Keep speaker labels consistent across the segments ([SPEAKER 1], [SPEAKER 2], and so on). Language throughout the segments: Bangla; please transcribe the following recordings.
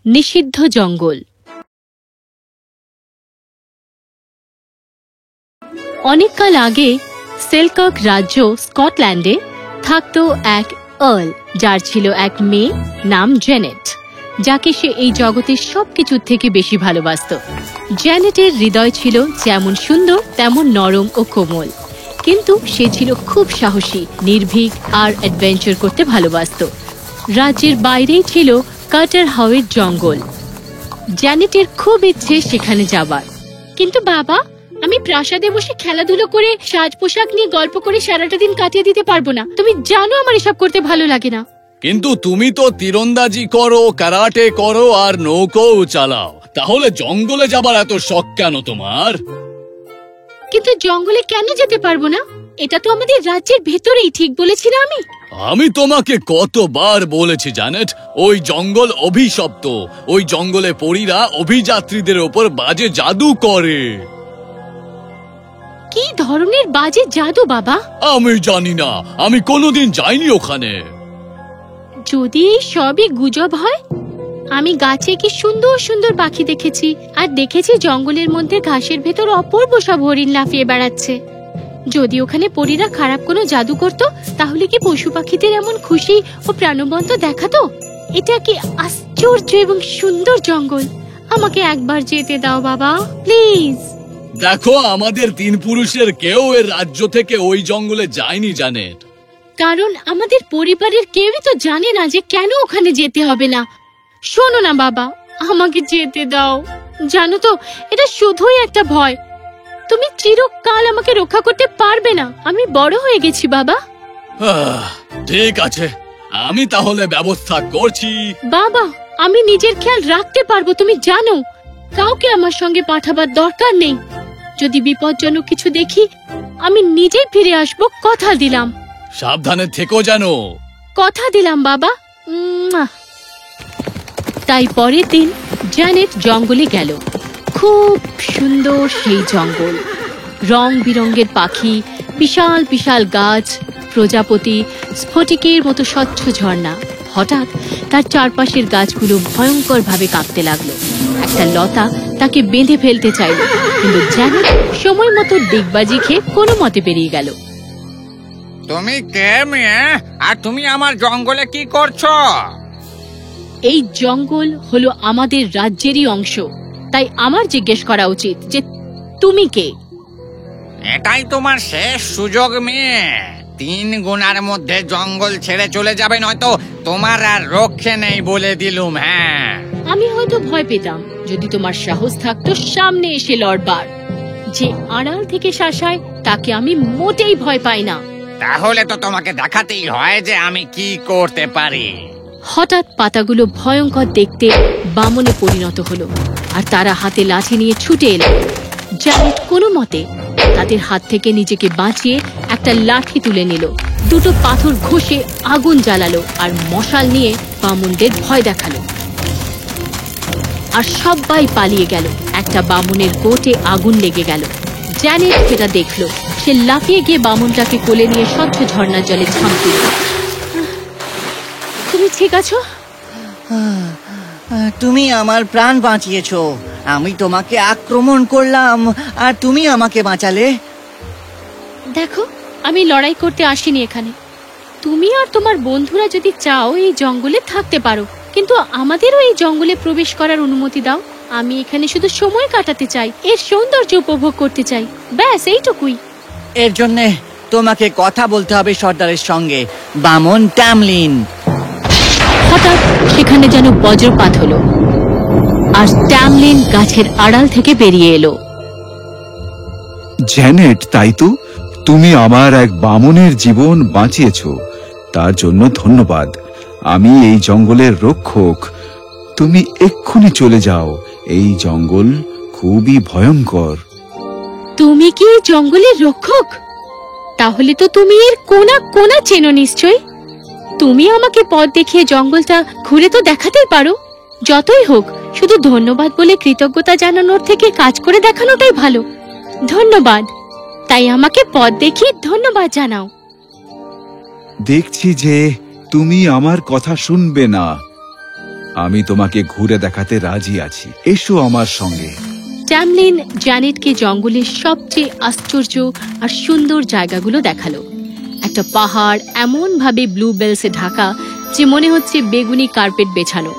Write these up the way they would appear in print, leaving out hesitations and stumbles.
[SPEAKER 1] নিষিদ্ধ জঙ্গল। অনেককাল আগে সেলকার্ক রাজ্য স্কটল্যান্ডে থাকত এক আর্ল, যার ছিল এক মেয়ে নাম জেনেট, যাকে সে এই জগতের সবকিছুর থেকে বেশি ভালোবাসত। জেনেটের হৃদয় ছিল যেমন সুন্দর তেমন নরম ও কোমল, কিন্তু সে ছিল খুব সাহসী, নির্ভীক আর অ্যাডভেঞ্চার করতে ভালোবাসত। রাজ্যের বাইরেই ছিল কাটার হাওয়ের জঙ্গল। জেনেটের খুব ইচ্ছে সেখানে যাবার, কিন্তু বাবা, আমি প্রাসাদে বসে খেলাধুলো করে সাজ পোশাক নিয়ে গল্প করে সারাটা দিন কাটিয়ে দিতে পারবো না। তুমি জানো আমার এসব করতে ভালো লাগে না।
[SPEAKER 2] কিন্তু তুমি তো তীরন্দাজি করো, কারাটে করো আর নৌকোও চালাও, তাহলে জঙ্গলে যাবার এত শখ কেন তোমার?
[SPEAKER 1] কিন্তু জঙ্গলে কেন যেতে পারবো না? এটা তো আমাদের রাজ্যের ভেতরেই, ঠিক বলেছি না আমি?
[SPEAKER 2] আমি তোমাকে কতবার বলেছি জানেট, ওই জঙ্গল অভিশপ্ত। ওই জঙ্গলে পরীরা অভিযাত্রীদের ওপর বাজে জাদু করে।
[SPEAKER 1] কি ধরনের বাজে জাদু বাবা?
[SPEAKER 2] আমি জানি না, আমি কোনোদিন যাইনি ওখানে।
[SPEAKER 1] যদি সবই গুজব হয়, আমি গাছে কি সুন্দর সুন্দর পাখি দেখেছি, আর দেখেছি জঙ্গলের মধ্যে ঘাসের ভেতর অপূর্ব সব হরিণ লাফিয়ে বেড়াচ্ছে। যদি ওখানে পরীরা খারাপ কোনো জাদু করত, তাহলে কি পশু পাখিদের এমন খুশি ও প্রাণবন্ত দেখাতো? এটা কি আশ্চর্য এবং সুন্দর জঙ্গল! আমাকে একবার যেতে দাও বাবা, প্লিজ।
[SPEAKER 2] দেখো, আমাদের 3 পুরুষের কেউ এর রাজ্য থেকে ওই জঙ্গলে যায়নি জানেট।
[SPEAKER 1] কারণ আমাদের পরিবারের কেউই তো জানে না যে কেন ওখানে যেতে হবে না। শোনো না বাবা, আমাকে যেতে দাও। জানো তো, এটা শুধুই একটা ভয়। তুমি চিরকাল আমাকে রক্ষা করতে পারবে না। আমি বড় হয়ে গেছি বাবা।
[SPEAKER 2] ঠিক আছে, আমি তাহলে ব্যবস্থা করছি।
[SPEAKER 1] বাবা, আমি নিজের খেয়াল রাখতে পারবো, তুমি জানো। কাউকে আমার সঙ্গে পাঠাবার দরকার নেই। যদি বিপজ্জনক কিছু দেখি, আমি নিজেই ফিরে আসবো, কথা দিলাম।
[SPEAKER 2] সাবধানে থেকো জানো।
[SPEAKER 1] কথা দিলাম বাবা। তাই পরের দিন জেনেট জঙ্গলে গেল। খুব সুন্দর সেই জঙ্গল, রং বিরঙের পাখি, বিশাল বিশাল গাছ, প্রজাপতি, স্ফটিকের মতো স্বচ্ছ ঝর্ণা। হঠাৎ তার চারপাশের গাছগুলো ভয়ঙ্কর ভাবে কাঁপতে লাগলো। একটা লতা তাকে বেঁধে ফেলতে চাইল, কিন্তু জেনেট সময় মতো ডিগবাজি খেয়ে কোনো মতে বেরিয়ে গেল।
[SPEAKER 3] তুমি কে মেয়ে, আর তুমি আমার জঙ্গলে কি করছো?
[SPEAKER 1] এই জঙ্গল হলো আমাদের রাজ্যেরই অংশ, তাই আমার জিজ্ঞেস করা উচিত যে তুমি কে?
[SPEAKER 3] এটাই তোমার শেষ সুযোগ মেয়ে। 3 গুণার মধ্যে জঙ্গল ছেড়ে চলে যাবে, নয়তো তোমার আর রক্ষে নেই বলে দিলুম। হ্যাঁ,
[SPEAKER 1] আমি হয়তো ভয় পেতাম যদি তোমার সাহস থাকতো সামনে এসে লড়বার। যে আড়াল থেকে শাসায় তাকে আমি মোটেই ভয় পাই না।
[SPEAKER 3] তাহলে তো তোমাকে দেখাতেই হয় যে আমি কি করতে পারি।
[SPEAKER 1] হঠাৎ পাতাগুলো ভয়ঙ্কর দেখতে বামনে পরিণত হলো, আর তারা হাতে লাঠি নিয়ে ছুটে এলো। জেনেট কোনো মতে তাদের হাত থেকে নিজেকে বাঁচিয়ে একটা লাঠি তুলে নিল, 2টো পাথর ঘষে আগুন জ্বালালো, আর মশাল নিয়ে বামুনদের ভয় দেখালো। আর সবাই পালিয়ে গেল। একটা বামুনের গোটে আগুন লেগে গেল। জেনেট সেটা দেখলো। সে লাফিয়ে গিয়ে বামুনটাকে কোলে নিয়ে স্বচ্ছ ঝর্ণার জলে ঝাঁপ দিল। তুমি ঠিক আছো?
[SPEAKER 4] তুমি আমার প্রাণ বাঁচিয়েছো। আমি তোমাকে আক্রমণ করলাম আর তুমি আমাকে বাঁচালে।
[SPEAKER 1] দেখো, আমি লড়াই করতে আসিনি এখানে। তুমি আর তোমার বন্ধুরা যদি চাও এই জঙ্গলে থাকতে পারো, কিন্তু আমাদেরও এই জঙ্গলে প্রবেশ করার অনুমতি দাও। আমি এখানে শুধু সময় কাটাতে চাই, এর সৌন্দর্য উপভোগ করতে চাই, ব্যাস এইটুকুই।
[SPEAKER 4] এর জন্যে তোমাকে কথা বলতে হবে সর্দারের সঙ্গে, বামন ট্যামলিন।
[SPEAKER 1] হঠাৎ সেখানে যেন বজ্রপাত হলো, আর ট্যামলিন গাছের আড়াল থেকে বেরিয়ে এলো।
[SPEAKER 5] জেনেট, তাই তো? তুমি আমার এক বামনের জীবন বাঁচিয়েছ, তার জন্য ধন্যবাদ। আমি এই জঙ্গলের রক্ষক। তুমি এক্ষুনি চলে যাও, এই জঙ্গল খুবই ভয়ঙ্কর।
[SPEAKER 1] তুমি কি জঙ্গলের রক্ষক? তাহলে তো তুমি এর কোনা কোনা চেনো নিশ্চয়। তুমি আমাকে পথ দেখিয়ে জঙ্গলটা ঘুরে তো দেখাতেই পারো। যতই হোক, শুধু ধন্যবাদ বলে কৃতজ্ঞতা জানানোর থেকে কাজ করে দেখানোটাই ভালো। ধন্যবাদ। তাই আমাকে পথ দেখিয়ে ধন্যবাদ জানাও।
[SPEAKER 5] দেখছি যে তুমি আমার কথা শুনবে না। আমি তোমাকে ঘুরে দেখাতে রাজি আছি, এসো আমার সঙ্গে।
[SPEAKER 1] ট্যামলিন জ্যানেটকে জঙ্গলের সবচেয়ে আশ্চর্য আর সুন্দর জায়গাগুলো দেখালো। একটা পাহাড় এমন ভাবে ব্লুবেলসে ঢাকা যে মনে হচ্ছে বেগুনি কার্পেট বেছানো,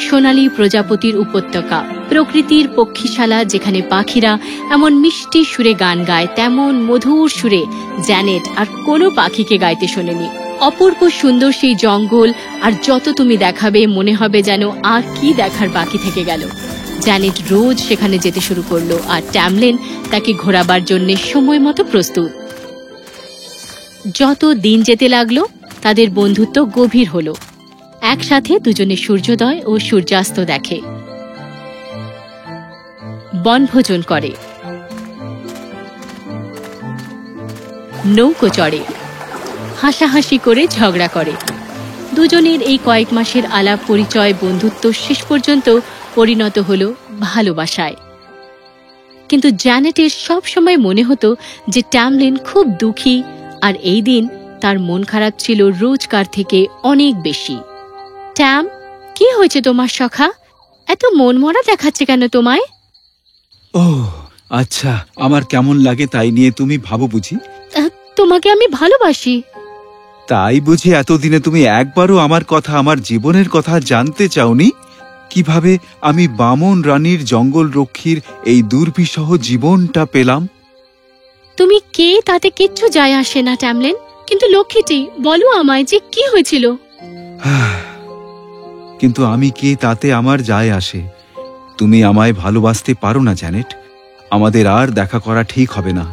[SPEAKER 1] সোনালী প্রজাপতির উপত্যকা, প্রকৃতির পক্ষীশালা যেখানে পাখিরা এমন মিষ্টি সুরে গান গায় তেমন মধুর সুরে জ্যানেট আর কোনো পাখিকে গাইতে শোনেনি। অপূর্ব সুন্দর সেই জঙ্গল, আর যত তুমি দেখাবে মনে হবে যেন আর কি দেখার বাকি থেকে গেল। জ্যানেট রোজ সেখানে যেতে শুরু করলো, আর ট্যামলিন তাকে ঘোরাবার জন্য সময় মতো প্রস্তুত। যত দিন যেতে লাগলো তাদের বন্ধুত্ব গভীর হলো। একসাথে দুজনে সূর্যোদয় ও সূর্যাস্ত দেখে, বনভোজন করে, নৌকো চড়ে, হাসাহাসি করে ঝগড়া করে। দুজনের এই কয়েক মাসের আলাপ পরিচয় বন্ধুত্ব শেষ পর্যন্ত পরিণত হলো ভালোবাসায়। কিন্তু জ্যানেটের সব সময় মনে হতো যে ট্যামলিন খুব দুঃখী, আর এই দিন তার মন খারাপ ছিল রোজকার থেকে অনেক বেশি। ট্যাম, কি হয়েছে তোমার সখা? এত মনমরা দেখাচ্ছে কেন তোমায়?
[SPEAKER 5] ও আচ্ছা, আমার কেমন লাগে তাই নিয়ে তুমি ভাবো বুঝি?
[SPEAKER 1] তোমাকে আমি ভালোবাসি।
[SPEAKER 5] তাই বুঝি এতদিনে তুমি একবারও আমার কথা, আমার জীবনের কথা জানতে চাওনি? কিভাবে আমি বামন রানীর জঙ্গল রক্ষীর এই দুর্বিষহ জীবনটা পেলাম?
[SPEAKER 1] তুমি কে তাতে কিচ্ছু যায় আসে না ট্যামলিন, কিন্তু লক্ষ্মীটি বলো আমায় যে কি হয়েছিল।
[SPEAKER 5] কিন্তু আমি কে তাতে আমার যায় আসে। তুমি আমায় ভালোবাসতে পারো না জ্যানেট। আমাদের আর দেখা করা ঠিক হবে না।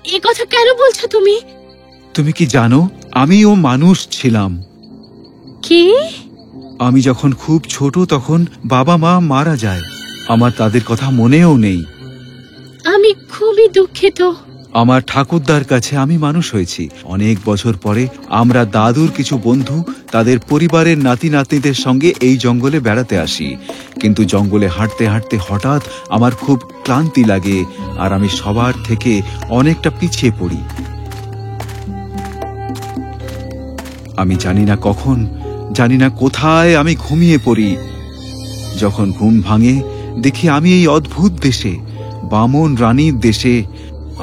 [SPEAKER 1] এ কথা কেন বলছো তুমি?
[SPEAKER 5] তুমি কি জানো আমিও মানুষ ছিলাম?
[SPEAKER 1] কি?
[SPEAKER 5] আমি যখন খুব ছোট তখন বাবা মা মারা যায়। আমার তাদের কথা মনেও নেই।
[SPEAKER 1] আমি খুবই দুঃখিত।
[SPEAKER 5] আমার ঠাকুরদার কাছে আমি মানুষ হয়েছি। অনেক বছর পরে আমরা দাদুর কিছু বন্ধু তাদের পরিবারের নাতি নাতনিদের সঙ্গে এই জঙ্গলে বেড়াতে আসি। কিন্তু জঙ্গলে হাঁটতে হাঁটতে হঠাৎ আমার খুব ক্লান্তি লাগে, আর আমি সবার থেকে অনেকটা পিছিয়ে পড়ি। আমি জানি না কখন, জানি না কোথায় আমি ঘুমিয়ে পড়ি। যখন ঘুম ভাঙে দেখি আমি এই অদ্ভুত দেশে, বামন রানীর দেশে,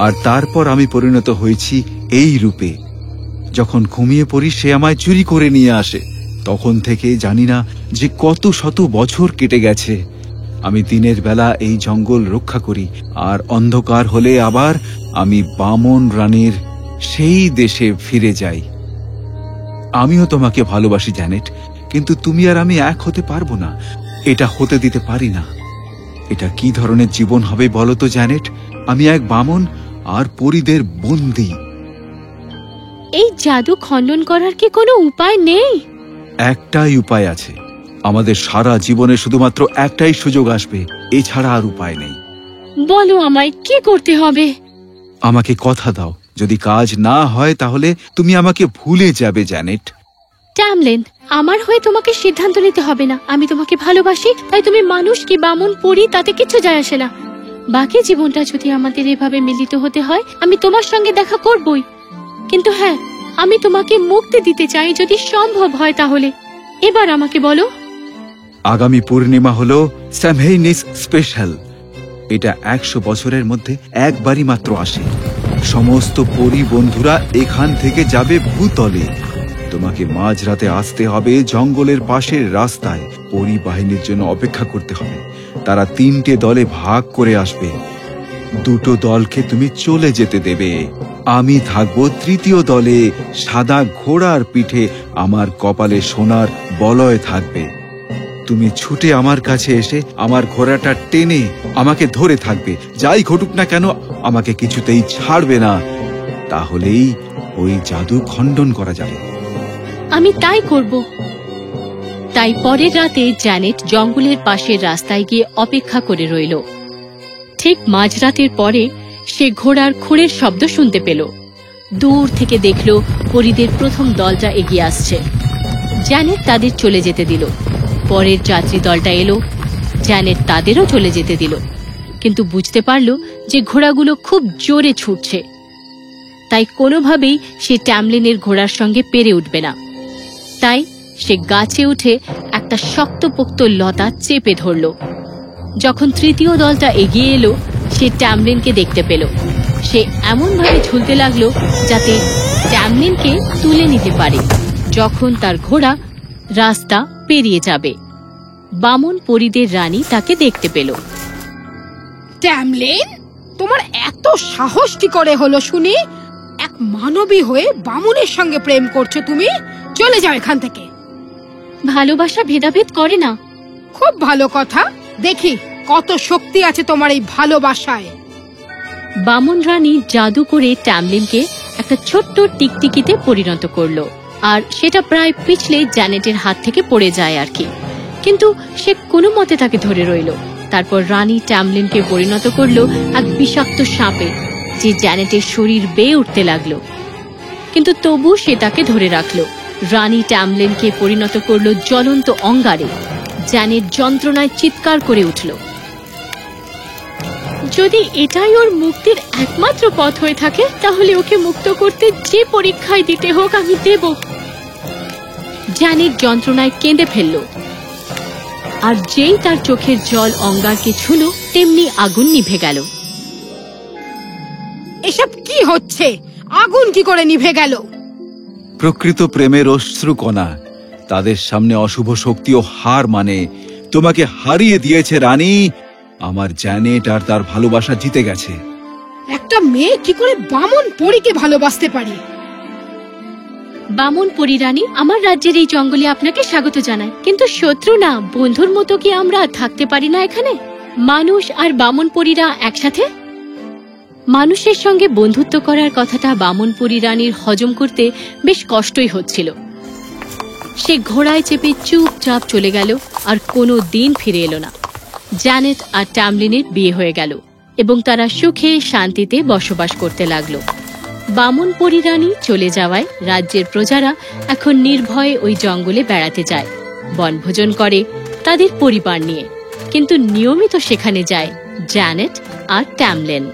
[SPEAKER 5] আর তারপর আমি পরিণত হয়েছি এই রূপে। যখন ঘুমিয়ে পড়ি সে আমায় চুরি করে নিয়ে আসে। তখন থেকে জানি না যে কত শত বছর কেটে গেছে। আমি দিনের বেলা এই জঙ্গল রক্ষা করি, আর অন্ধকার হলে আবার আমি বামন রানীর সেই দেশে ফিরে যাই। আমিও তোমাকে ভালোবাসি জ্যানেট, কিন্তু তুমি আর আমি এক হতে পারবো না। এটা হতে দিতে পারি না। এটা কি ধরনের জীবন হবে বলো তো জ্যানেট? আমি এক বামন আর পরীদের বন্দী।
[SPEAKER 1] এই জাদু খণ্ডন করার কি কোনো উপায় নেই?
[SPEAKER 5] একটাই উপায় আছে। আমাদের সারা জীবনে শুধুমাত্র একটাই সুযোগ আসবে, এছাড়া আর উপায় নেই।
[SPEAKER 1] বলো আমায় কি করতে হবে?
[SPEAKER 5] আমাকে কথা দাও, যদি কাজ না হয় তাহলে তুমি আমাকে ভুলে যাবে জ্যানেট।
[SPEAKER 1] ট্যামলিন, আমার হয়ে তোমাকে সিদ্ধান্ত নিতে হবে না। আমি তোমাকে ভালোবাসি, তাই তুমি মানুষ কি বামন পড়ি তাতে কিচ্ছু যায় আসে না। বাকি জীবনটা যদি আমাদের এভাবে মিলিত হতে হয়, আমি তোমার সঙ্গে দেখা করবই। কিন্তু হ্যাঁ, আমি তোমাকে মুক্তি দিতে চাই যদি সম্ভব হয়। তাহলে এবার আমাকে বলো।
[SPEAKER 5] আগামী পূর্ণিমা হলো স্যামহেইনিস স্পেশাল। এটা 100 বছরের মধ্যে একবারই মাত্র আসে। সমস্ত পরী বন্ধুরা এখান থেকে যাবে ভূতলে। তোমাকে মাঝরাতে আসতে হবে জঙ্গলের পাশের রাস্তায়। পরী বাহিনীর জন্য অপেক্ষা করতে হবে। তারা 3টে দলে ভাগ করে আসবে। 2টো দলকে তুমি চলে যেতে দেবে। আমি থাকবো 3য় দলে। সাদা ঘোড়ার পিঠে আমার কপালে সোনার বলয় থাকবে। তুমি ছুটে আমার কাছে এসে আমার ঘোড়াটা টেনে আমাকে ধরে থাকবে। যাই ঘটুক না কেন আমাকে কিছুতেই ছাড়বে না। তাহলেই ওই জাদু খণ্ডন করা যাবে।
[SPEAKER 1] আমি তাই করব। তাই পরের রাতে জ্যানেট জঙ্গলের পাশের রাস্তায় গিয়ে অপেক্ষা করে রইল। ঠিক মাঝরাতের পরে সে ঘোড়ার খুঁড়ের শব্দ শুনতে পেল। দূর থেকে দেখল পরীদের প্রথম দলটা এগিয়ে আসছে। জ্যানেট তাদের চলে যেতে দিল। পরের যাত্রী দলটা এলো। জ্যানেট তাদেরও চলে যেতে দিল, কিন্তু বুঝতে পারল যে ঘোড়াগুলো খুব জোরে ছুটছে। তাই কোনোভাবেই সে ট্যামলিনের ঘোড়ার সঙ্গে পেরে উঠবে না। তাই সে গাছে উঠে এক একটা শক্তপোক্ত লতা চেপে ধরল। যখন তৃতীয় দলটা এগিয়ে এলো, সে ট্যামলিনকে দেখতে পেল। সে এমনভাবে ঝুলতে লাগলো যাতে ট্যামলিনকে তুলে নিতে পারে যখন তার ঘোড়া রাস্তা পেরিয়ে যাবে। বামন পরীদের রানী তাকে দেখতে পেল।
[SPEAKER 6] ট্যামলিন, তোমার এত সাহস কি করে হলো শুনি? এক মানবী হয়ে বামুনের সঙ্গে প্রেম করছো তুমি? চলে যাও এখান থেকে।
[SPEAKER 1] ভালোবাসা ভেদাভেদ করে না।
[SPEAKER 6] খুব ভালো কথা, দেখি কত শক্তি আছে তোমার এই ভালোবাসায়।
[SPEAKER 1] বামন রানী জাদু করে ট্যামলিনকে একটা ছোট্ট টিকটিকিতে পরিণত করলো, আর সেটা প্রায় পিছলে জ্যানেটের হাত থেকে পড়ে যায় আর কি। কিন্তু সে কোনো মতে তাকে ধরে রইল। তারপর রানী ট্যামলিনকে পরিণত করলো এক বিষাক্ত সাপে, যে জ্যানেটের শরীর বেয়ে উঠতে লাগলো। কিন্তু তবু সে তাকে ধরে রাখলো। রানী ট্যামলিনকে পরিণত করলো জ্বলন্ত অঙ্গারে। জ্যানেট যন্ত্রণায় চিৎকার করে উঠল। যদি এটাই ওর মুক্তির একমাত্র পথ হয়ে থাকে, তাহলে ওকে মুক্ত করতে যে পরীক্ষায় দিতে হোক আমি দেব। জ্যানেট যন্ত্রণায় কেঁদে ফেলল, আর যেই তার চোখের জল অঙ্গারকে ছুঁলো, তেমনি আগুন নিভে গেল।
[SPEAKER 6] এসব কি হচ্ছে? আগুন কি করে নিভে গেল?
[SPEAKER 5] প্রকৃত প্রেমের অশ্রুকণা, তাদের সামনে অশুভ শক্তিও হার মানে। তোমাকে হারিয়ে দিয়েছে রানী। আমার জ্যানেট আর তার ভালোবাসা জিতে গেছে।
[SPEAKER 6] একটা মেয়ে কি করে বামন পরীকে ভালোবাসতে পারে?
[SPEAKER 1] বামন পরী রানী, আমার রাজ্যের এই জঙ্গলে আপনাকে স্বাগত জানাই, কিন্তু শত্রু না বন্ধুর মতো কি আমরা থাকতে পারি না এখানে? মানুষ আর বামন পরীরা একসাথে? মানুষের সঙ্গে বন্ধুত্ব করার কথাটা বামন পরী রানীর হজম করতে বেশ কষ্টই হচ্ছিল। সে ঘোড়ায় চেপে চুপচাপ চলে গেল, আর কোনো দিন ফিরে এলো না। জ্যানেট আর ট্যামলিনের বিয়ে হয়ে গেল এবং তারা সুখে শান্তিতে বসবাস করতে লাগলো। বামন পরী রানী চলে যাওয়ায় রাজ্যের প্রজারা এখন নির্ভয়ে ওই জঙ্গলে বেড়াতে যায়, বনভোজন করে তাদের পরিবার নিয়ে। কিন্তু নিয়মিত সেখানে যায় জ্যানেট আর ট্যামলিন।